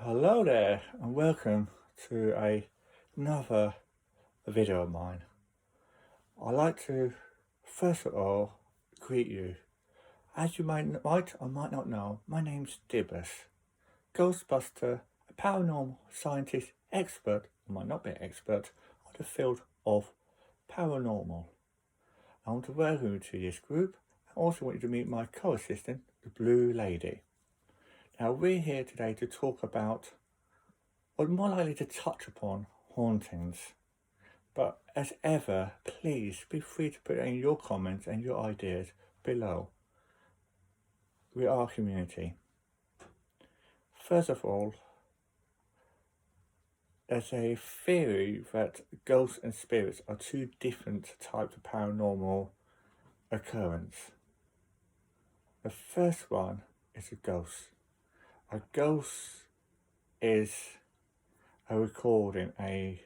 Hello there and welcome to another video of mine. I'd like to first of all greet you. As you might or might not know, my name's Dibbers, Ghostbuster, a paranormal scientist expert, or might not be an expert, on the field of paranormal. I want to welcome you to this group. I also want you to meet my co-assistant, the Blue Lady. Now we're here today to talk about, or more likely to touch upon, hauntings. But as ever, please be free to put in your comments and your ideas below. We are a community. First of all, there's a theory that ghosts and spirits are two different types of paranormal occurrence. The first one is a ghost. A ghost is a recording, a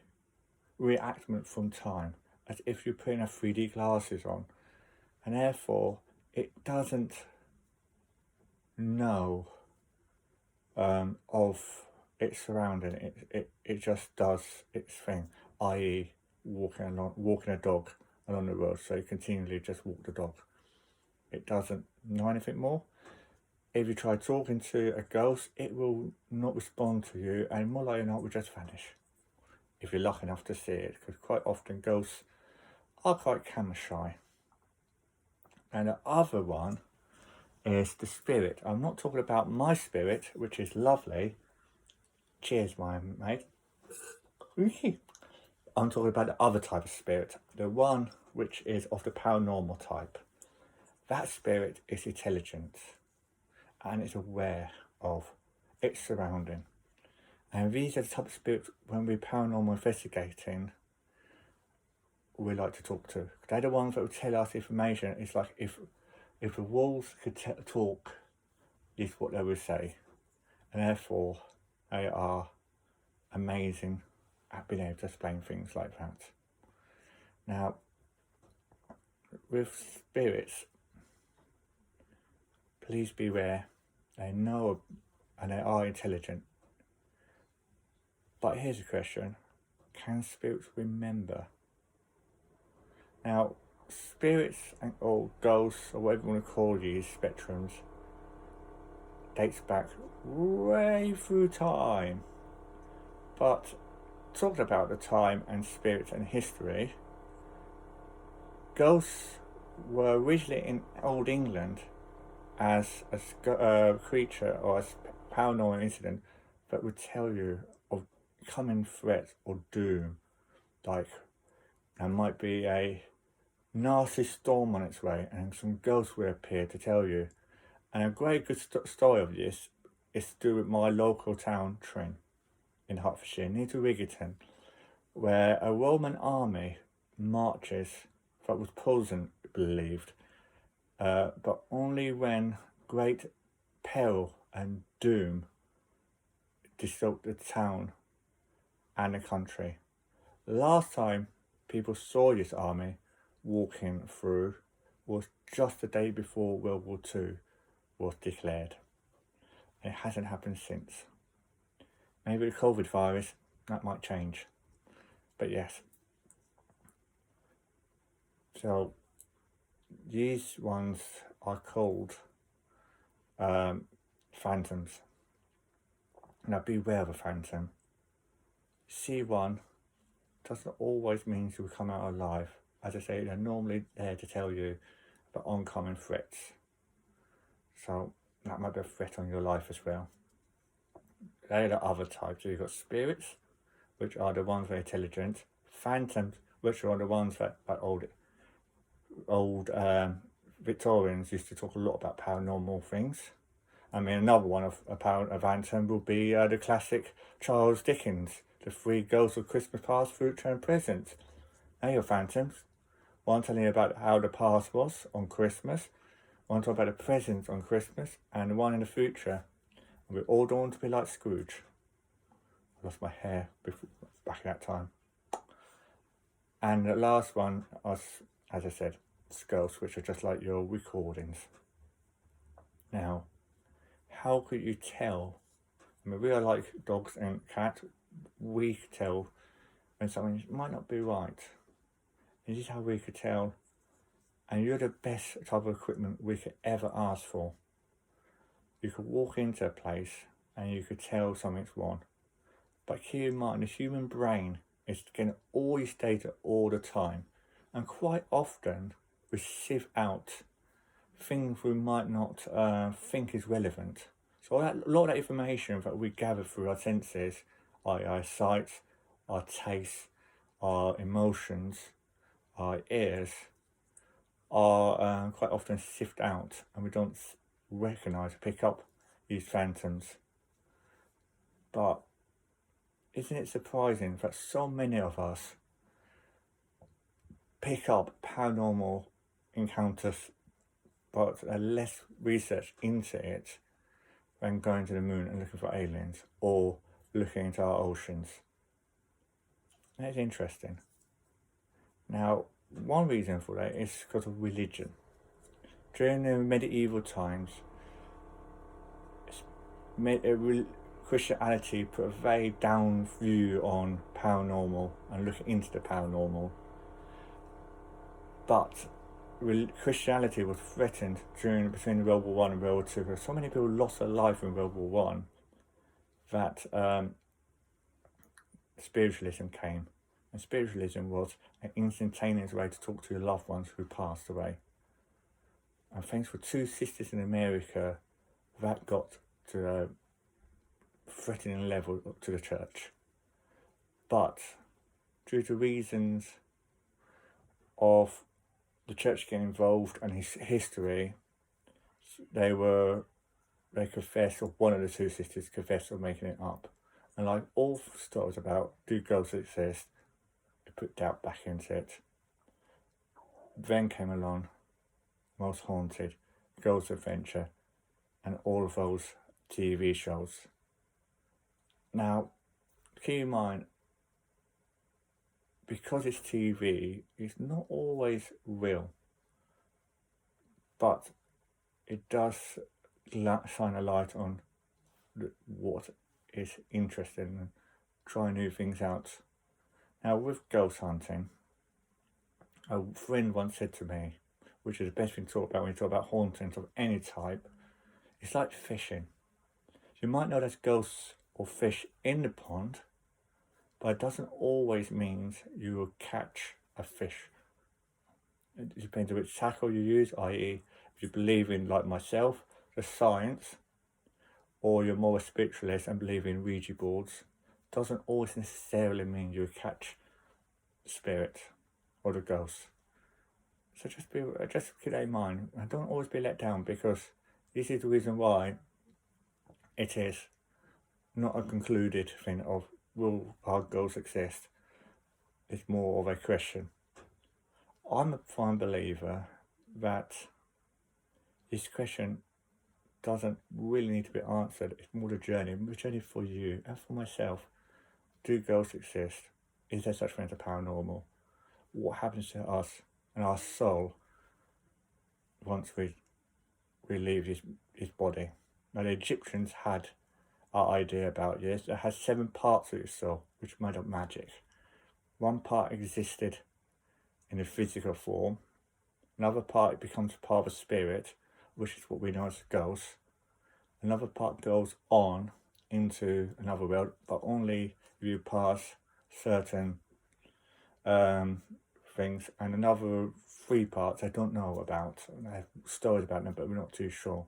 reenactment from time, as if you're putting a 3D glasses on, and therefore it doesn't know of its surrounding. It just does its thing, i.e. walking a dog along the road, so you continually just walk the dog. It doesn't know anything more. If you try talking to a ghost, it will not respond to you, and more likely than not will just vanish, if you're lucky enough to see it, because quite often ghosts are quite camera shy. And the other one is the spirit. I'm not talking about my spirit, which is lovely. Cheers, my mate. I'm talking about the other type of spirit, the one which is of the paranormal type. That spirit is intelligent and is aware of its surrounding. And these are the type of spirits, when we're paranormal investigating, we like to talk to. They're the ones that will tell us information. It's like if the walls could talk, is what they would say. And therefore, they are amazing at being able to explain things like that. Now, with spirits, please beware. They know and they are intelligent. But here's a question. Can spirits remember? Now, spirits or ghosts, or whatever you want to call these spectrums, dates back way through time. But talking about the time and spirits and history, ghosts were originally in Old England as a creature or a paranormal incident that would tell you of coming threats or doom. Like, there might be a nasty storm on its way and some ghosts will appear to tell you. And a great good story of this is to do with my local town, Tring, in Hertfordshire, near to Wiggerton, where a Roman army marches that was poisoned, believed, but only when great peril and doom dissolved the town and the country. The last time people saw this army walking through was just the day before World War II was declared. It hasn't happened since. Maybe the COVID virus, that might change. But yes. So these ones are called phantoms. Now beware of a phantom. See one doesn't always mean you'll come out alive. As I say, they're normally there to tell you about oncoming threats. So that might be a threat on your life as well. They're the other types. So you've got spirits, which are the ones that are intelligent. Phantoms, which are the ones that old Victorians used to talk a lot about paranormal things. I mean, another one of a phantom would be the classic Charles Dickens, The Three Ghosts of Christmas Past, Future and Present. They're your phantoms. One telling you about how the past was on Christmas, one talking about the present on Christmas, and the one in the future. And we all don't want to be like Scrooge. I lost my hair back at that time. And the last one was, as I said, ghosts, which are just like your recordings. Now, how could you tell I mean, we are like dogs and cats. We can tell when something might not be right. This is how we could tell. And you're the best type of equipment we could ever ask for. You could walk into a place and you could tell something's wrong. But keep in mind, the human brain is getting all this data all the time. And quite often, we sieve out things we might not think is relevant. So a lot of that information that we gather through our senses, our sight, our taste, our emotions, our ears, are quite often sift out, and we don't recognise, pick up these phantoms. But isn't it surprising that so many of us pick up paranormal encounters, but less research into it than going to the moon and looking for aliens or looking into our oceans? That's interesting. Now, one reason for that is because of religion. During the medieval times, Christianity put a very down view on paranormal and looking into the paranormal. But Christianity was threatened between World War I and World War II, because so many people lost their life in World War I that spiritualism came. And spiritualism was an instantaneous way to talk to your loved ones who passed away. And thanks for two sisters in America, that got to a threatening level to the church. But due to reasons of the church getting involved and his history, they confessed, or one of the two sisters confessed of making it up. And like all stories about do ghosts exist, they put doubt back into it. Then came along Most Haunted, Ghost Adventure, and all of those TV shows. Now, keep in mind, because it's TV, it's not always real, but it does shine a light on what is interesting and try new things out. Now, with ghost hunting, a friend once said to me, which is the best thing to talk about when you talk about hauntings of any type, it's like fishing. You might know there's ghosts or fish in the pond, but it doesn't always mean you will catch a fish. It depends on which tackle you use, i.e. if you believe in, like myself, the science, or you're more a spiritualist and believe in Ouija boards, doesn't always necessarily mean you'll catch the spirit or the ghost. So just keep that in mind, and don't always be let down, because this is the reason why it is not a concluded thing of will our ghosts exist. It's more of a question. I'm a firm believer that this question doesn't really need to be answered. It's more the journey for you and for myself. Do ghosts exist? Is there such thing as a paranormal? What happens to us and our soul once we leave this body? Now, the Egyptians had our idea about this. It has 7 parts of your soul, which made up magic. One part existed in a physical form. Another part becomes part of a spirit, which is what we know as a ghost. Another part goes on into another world, but only if you pass certain things. And another 3 parts I don't know about. I have stories about them, but we're not too sure.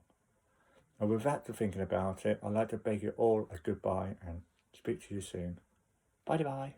And with that to thinking about it, I'd like to beg you all a goodbye and speak to you soon. Bye bye.